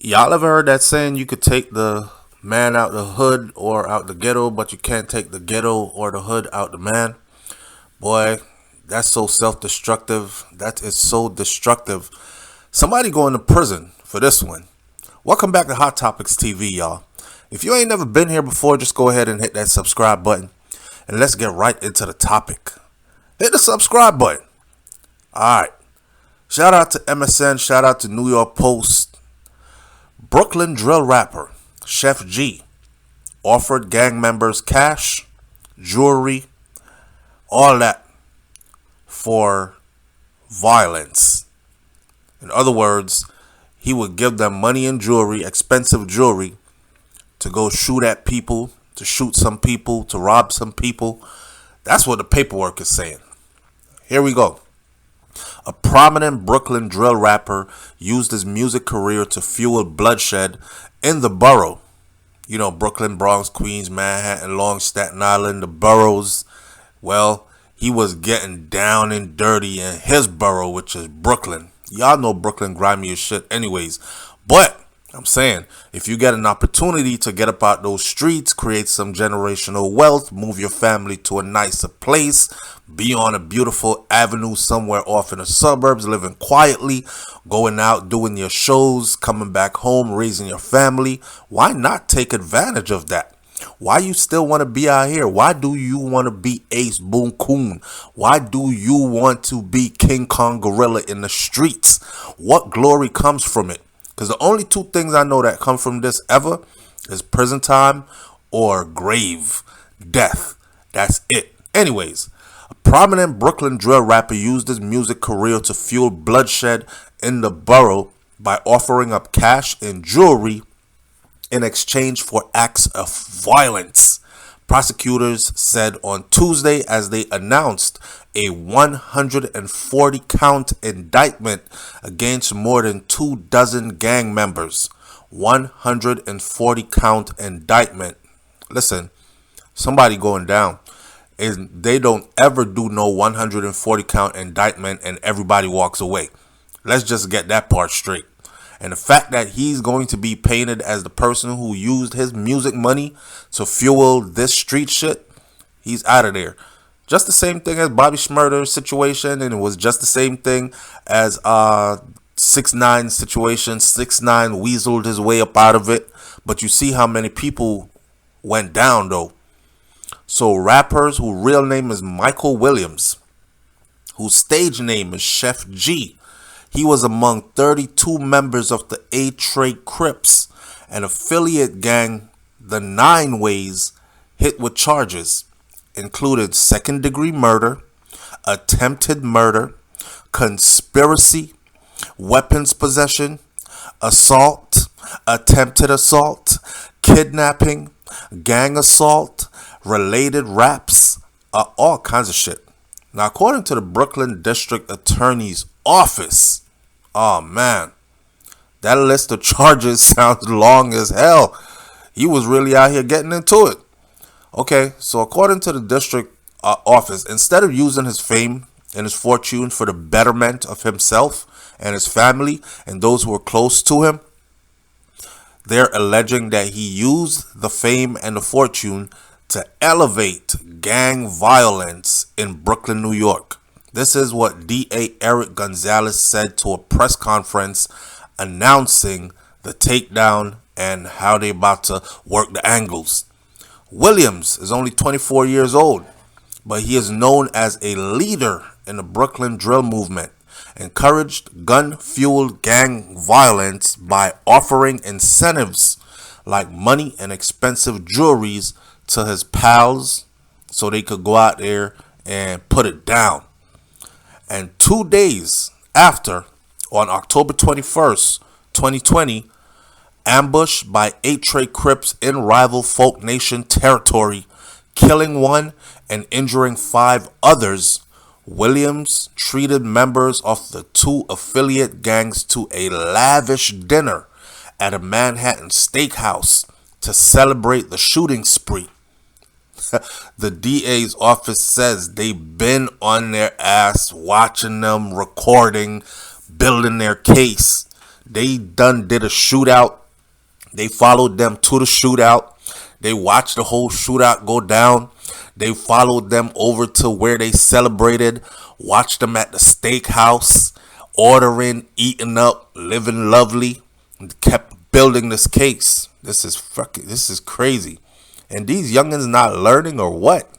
Y'all ever heard that saying you could take the man out the hood or out the ghetto, but you can't take the ghetto or the hood out the man? Boy, that's so self-destructive. That is so destructive. Somebody going to prison for this one. Welcome back to Hot Topics TV, y'all. If you ain't never been here before, just go ahead and hit that subscribe button. And let's get right into the topic. Hit the subscribe button. Alright. Shout out to MSN. Shout out to New York Post. Brooklyn drill rapper Sheff G offered gang members cash, jewelry, all that for violence. In other words, he would give them money and jewelry, expensive jewelry, to go shoot at people, to shoot some people, to rob some people. That's what the paperwork is saying. Here we go. A prominent Brooklyn drill rapper used his music career to fuel bloodshed in the borough. You know, Brooklyn, Bronx, Queens, Manhattan, Long, Staten Island, the boroughs. Well, he was getting down and dirty in his borough, which is Brooklyn. Y'all know Brooklyn grimy as shit anyways. But I'm saying, if you get an opportunity to get up out those streets, create some generational wealth, move your family to a nicer place, be on a beautiful avenue somewhere off in the suburbs, living quietly, going out, doing your shows, coming back home, raising your family, why not take advantage of that? Why you still want to be out here? Why do you want to be Ace Boon Coon? Why do you want to be King Kong Gorilla in the streets? What glory comes from it? Because the only two things I know that come from this ever is prison time or grave death. That's it. Anyways, a prominent Brooklyn drill rapper used his music career to fuel bloodshed in the borough by offering up cash and jewelry in exchange for acts of violence. Prosecutors said on Tuesday as they announced a 140-count indictment against more than 24 gang members. 140-count indictment. Listen, somebody going down. And they don't ever do no 140-count indictment and everybody walks away. Let's just get that part straight. And the fact that he's going to be painted as the person who used his music money to fuel this street shit, he's out of there. Just the same thing as Bobby Shmurda's situation, and it was just the same thing as 6ix9ine situation. 6ix9ine weaseled his way up out of it, but you see how many people went down though. So rappers whose real name is Michael Williams, whose stage name is Sheff G, he was among 32 members of the A-Trade Crips, an affiliate gang. The 9 Ways hit with charges included second-degree murder, attempted murder, conspiracy, weapons possession, assault, attempted assault, kidnapping, gang assault, related raps, all kinds of shit. Now, according to the Brooklyn District Attorney's Office, oh man, that list of charges sounds long as hell. He was really out here getting into it. Okay, so according to the district office, instead of using his fame and his fortune for the betterment of himself and his family and those who were close to him, they're alleging that he used the fame and the fortune to elevate gang violence in Brooklyn, New York. This is what DA Eric Gonzalez said to a press conference announcing the takedown and how they about to work the angles. Williams is only 24 years old, but he is known as a leader in the Brooklyn drill movement, encouraged gun-fueled gang violence by offering incentives like money and expensive jewelries to his pals so they could go out there and put it down. And 2 days after, on October 21st, 2020, ambushed by A-Trade Crips in rival Folk Nation territory, killing 1 and injuring 5 others, Williams treated members of the 2 affiliate gangs to a lavish dinner at a Manhattan steakhouse to celebrate the shooting spree. The DA's office says they've been on their ass, watching them, recording, building their case. They did a shootout. They followed them to the shootout. They watched the whole shootout go down. They followed them over to where they celebrated, watched them at the steakhouse, ordering, eating up, living lovely, and kept building this case. This is crazy. And these youngins not learning or what?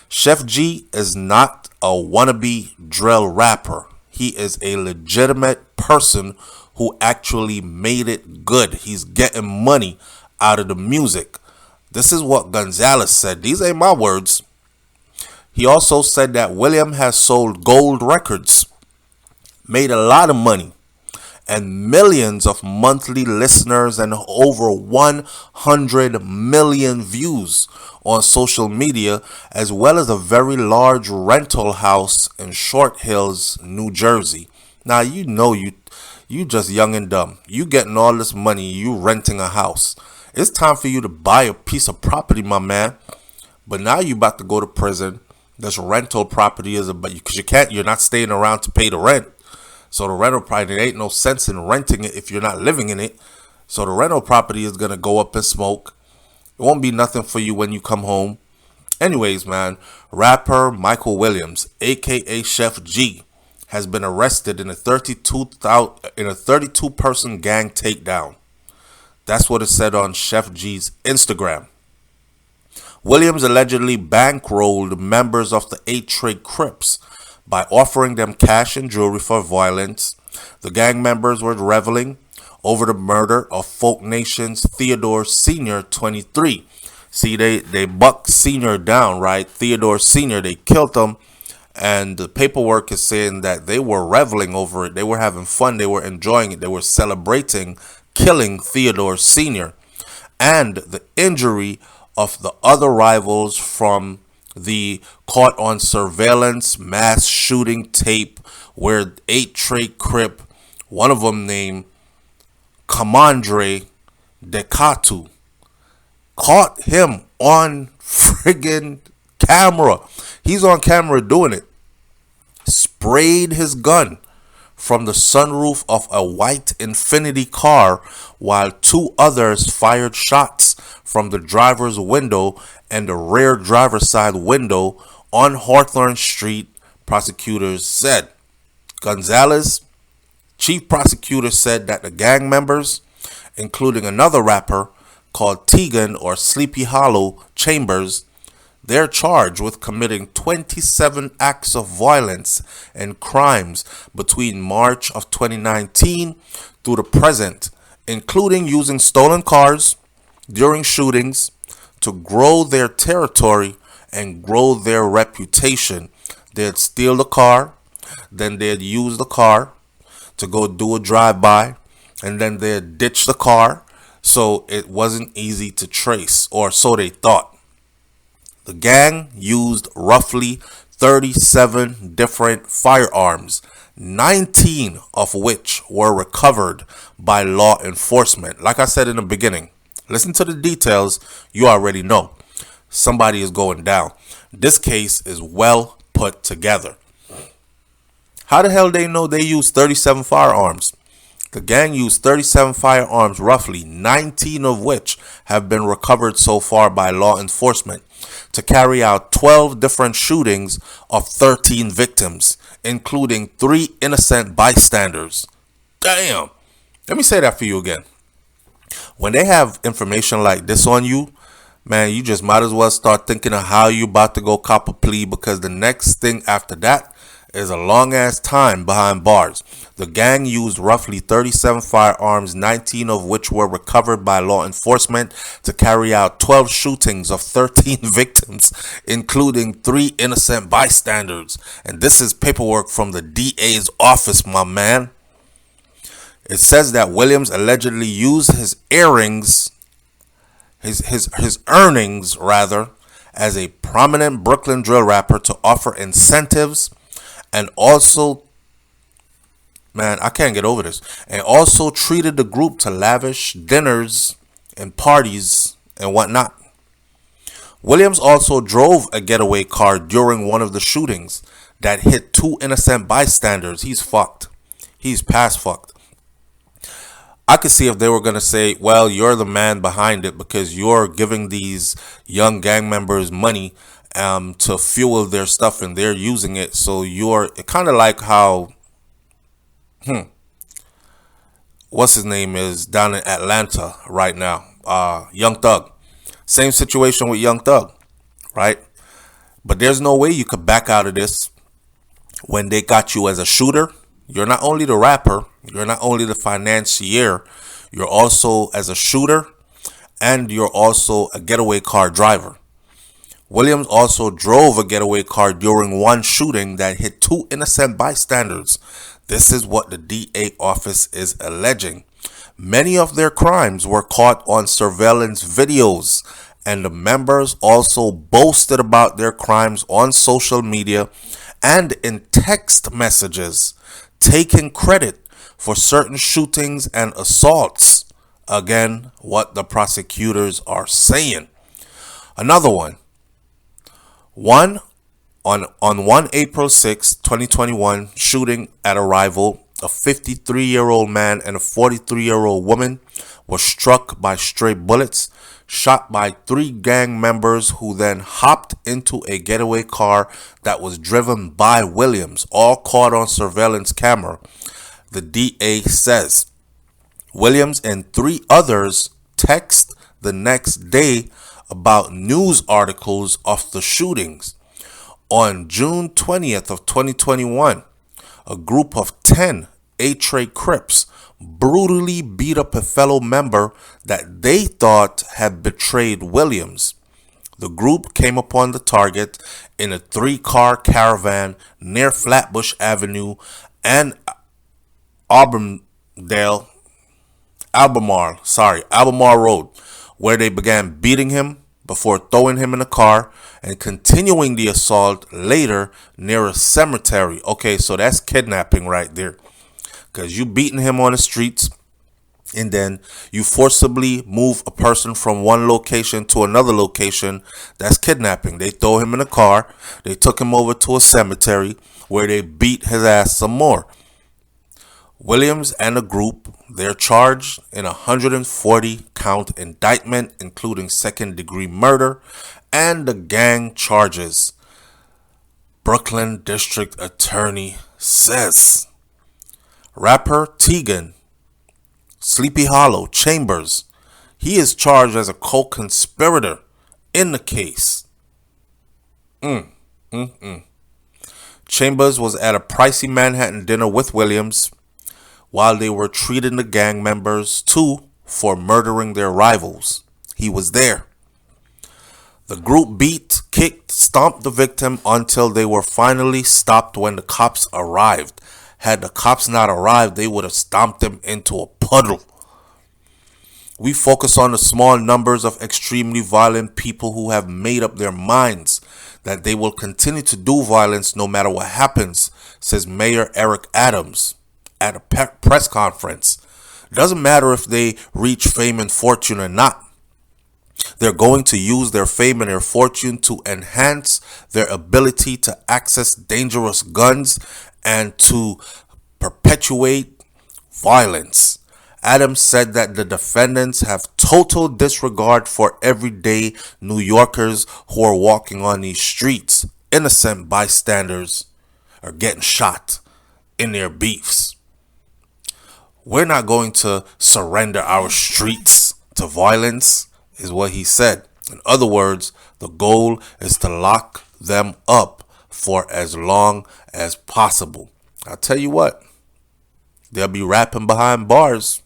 Sheff G is not a wannabe drill rapper. He is a legitimate person who actually made it good. He's getting money out of the music. This is what Gonzalez said. These ain't my words. He also said that William has sold gold records, made a lot of money, and millions of monthly listeners and over 100 million views on social media, as well as a very large rental house in Short Hills, New Jersey. Now, you just young and dumb. You getting all this money, you renting a house. It's time for you to buy a piece of property, my man. But now you about to go to prison. This rental property is because you're not staying around to pay the rent. So the rental property, there ain't no sense in renting it if you're not living in it. So the rental property is going to go up in smoke. It won't be nothing for you when you come home. Anyways, man, rapper Michael Williams, aka Sheff G, has been arrested in a 32-person gang takedown. That's what it said on Sheff G's Instagram. Williams allegedly bankrolled members of the 8 Trade Crips by offering them cash and jewelry for violence. The gang members were reveling over the murder of Folk Nation's Theodore Sr., 23. See, they bucked Sr. down, right? Theodore Sr., they killed him. And the paperwork is saying that they were reveling over it. They were having fun. They were enjoying it. They were celebrating killing Theodore Sr. and the injury of the other rivals from the caught on surveillance mass shooting tape where 8 Trade Crip, one of them named Kamandre Dekatu, caught him on friggin' camera. He's on camera doing it. Sprayed his gun from the sunroof of a white Infiniti car while 2 others fired shots from the driver's window and the rear driver's side window on Hawthorne Street, prosecutors said. Gonzalez, chief prosecutor, said that the gang members, including another rapper called Tegan or Sleepy Hallow Chambers, they're charged with committing 27 acts of violence and crimes between March of 2019 through the present, including using stolen cars during shootings to grow their territory and grow their reputation. They'd steal the car, then they'd use the car to go do a drive-by, and then they'd ditch the car, so it wasn't easy to trace, or so they thought. The gang used roughly 37 different firearms, 19 of which were recovered by law enforcement. Like I said in the beginning, listen to the details, you already know. Somebody is going down. This case is well put together. How the hell they know they used 37 firearms? The gang used 37 firearms, roughly 19 of which have been recovered so far by law enforcement, to carry out 12 different shootings of 13 victims, including 3 innocent bystanders. Damn. Let me say that for you again. When they have information like this on you, man, you just might as well start thinking of how you about to go cop a plea, because the next thing after that is a long ass time behind bars. The gang used roughly 37 firearms, 19 of which were recovered by law enforcement, to carry out 12 shootings of 13 victims, including 3 innocent bystanders. And this is paperwork from the DA's office, my man. It says that Williams allegedly used his earnings, his earnings rather, as a prominent Brooklyn drill rapper to offer incentives, and also, man, I can't get over this, and also treated the group to lavish dinners and parties and whatnot. Williams also drove a getaway car during one of the shootings that hit 2 innocent bystanders. He's fucked. He's past fucked. I could see if they were going to say, well, you're the man behind it because you're giving these young gang members money to fuel their stuff and they're using it. So you're kind of like how, what's his name is down in Atlanta right now, Young Thug. Same situation with Young Thug, right? But there's no way you could back out of this when they got you as a shooter. You're not only the rapper, you're not only the financier, you're also as a shooter, and you're also a getaway car driver. Williams also drove a getaway car during one shooting that hit two innocent bystanders. This is what the DA office is alleging. Many of their crimes were caught on surveillance videos, and the members also boasted about their crimes on social media and in text messages, taking credit for certain shootings and assaults. Again, what the prosecutors are saying. Another one. On 1 April 6, 2021, shooting at a rival, a 53-year-old man and a 43-year-old woman were struck by stray bullets, shot by three gang members who then hopped into a getaway car that was driven by Williams, all caught on surveillance camera. The DA says Williams and three others text the next day about news articles of the shootings. On June 20th of 2021, a group of 10 A-Tray Crips brutally beat up a fellow member that they thought had betrayed Williams. The group came upon the target in a 3-car caravan near Flatbush Avenue and Albemarle Road, where they began beating him before throwing him in a car and continuing the assault later near a cemetery. Okay, so that's kidnapping right there, because you beating him on the streets and then you forcibly move a person from one location to another location. That's kidnapping. They throw him in a car, they took him over to a cemetery where they beat his ass some more. Williams and the group, they're charged in a 140-count indictment, including second-degree murder and the gang charges. Brooklyn District Attorney says rapper Tegan Sleepy Hallow Chambers, he is charged as a co-conspirator in the case. Chambers was at a pricey Manhattan dinner with Williams while they were treating the gang members too for murdering their rivals. He was there. The group beat, kicked, stomped the victim until they were finally stopped when the cops arrived. Had the cops not arrived, they would have stomped them into a puddle. We focus on the small numbers of extremely violent people who have made up their minds that they will continue to do violence no matter what happens, says Mayor Eric Adams at a press conference. It doesn't matter if they reach fame and fortune or not. They're going to use their fame and their fortune to enhance their ability to access dangerous guns and to perpetuate violence. Adams said that the defendants have total disregard for everyday New Yorkers who are walking on these streets. Innocent bystanders are getting shot in their beefs. We're not going to surrender our streets to violence, is what he said. In other words, the goal is to lock them up for as long as possible. I'll tell you what, they'll be rapping behind bars.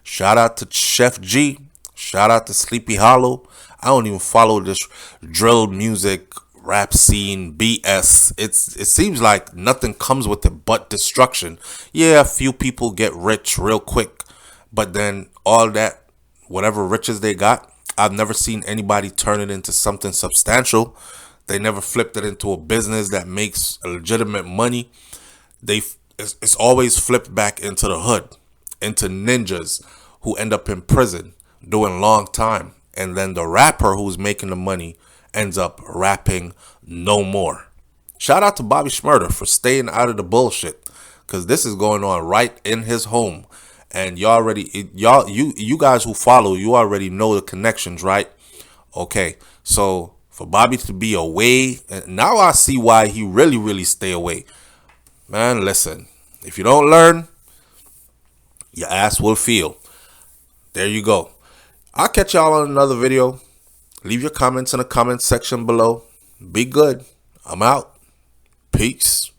Shout out to Sheff G. Shout out to Sleepy Hallow. I don't even follow this drill music rap scene BS. It seems like nothing comes with it but destruction. Yeah, a few people get rich real quick, but then all that, whatever riches they got, I've never seen anybody turn it into something substantial. They never flipped it into a business that makes a legitimate money. It's always flipped back into the hood, into ninjas who end up in prison doing long time. And then the rapper who's making the money ends up rapping no more. Shout out to Bobby Shmurda for staying out of the bullshit, because this is going on right in his home. And you guys who follow, you already know the connections, right? Okay, so for Bobby to be away, and now I see why he really stay away. Man, listen, if you don't learn, your ass will feel. There you go. I'll catch y'all on another video. Leave your comments in the comment section below. Be good. I'm out. Peace.